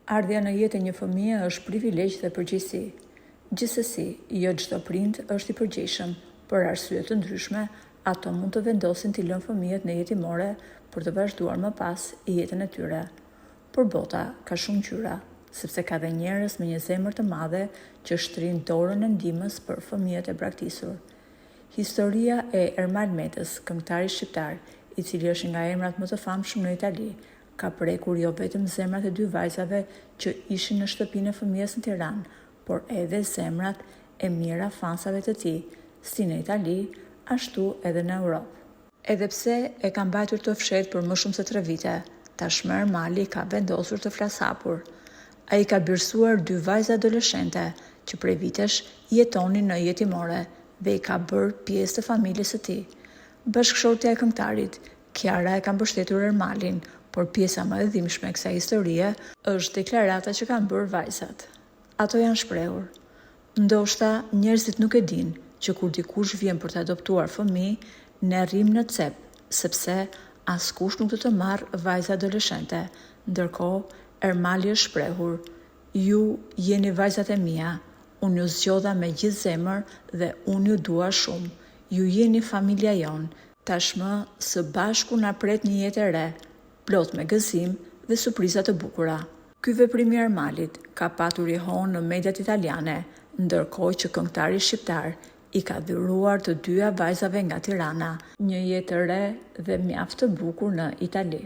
Ardhja në jetë e një fëmije është privilegj dhe përgjegjësi. Gjithsesi, jo çdo prind është i përgjegjshëm, për arsye të ndryshme, ato mund të vendosin t'i lënë fëmijët në jetimore për të vazhduar më pas jetën e tyre. Por bota ka shumë ngjyra, sepse ka dhe njerëz me një zemër të madhe që shtrin dorën e ndihmës për fëmijët e braktisur. Historia e Ermal Metës, këngëtarit shqiptar, i cili është nga emrat më të famshëm në Itali, ka prekur jo vetëm zemrat e 2 vajzave që ishin në shtëpinë e fëmijës në Tiranë, por edhe zemrat e mira fansave të tij, si në Itali, ashtu edhe në Europë. Edhe pse e ka mbajtur të fshehtë për më shumë se 3 vite, tashmë Ermali ka vendosur të flashapur. Ai ka birsuar 2 vajza adoleshente që prej vitesh jetonin në jetimore dhe i ka bërë pjesë të familjes së tij. Bashkëshortja e këngëtarit, Kiara, e ka mbështetur Ermalin, por pjesa më e dhimbshme e kësaj historie është deklarata që kanë bërë vajzat. Ato janë shprehur: "Ndoshta njerëzit nuk e dinë që kur dikush vjen për të adoptuar fëmijë, ne rrim në cep, sepse askush nuk do të marrë vajza adoleshente." Ndërkohë, Ermali është shprehur: "Ju jeni vajzat e mia, unë ju zgjodha me gjithë zemër dhe unë ju dua shumë. Ju jeni familja jonë. Tashmë së bashku na pret një jetë e re, plot me gëzim dhe surpriza të bukura." Ky veprim i Ermalit ka patur ihon në mediat italiane, ndërkohë që këngëtari shqiptar i ka dhuruar të 2 vajzave nga Tirana një jetë të re dhe mjaft të bukur në Itali.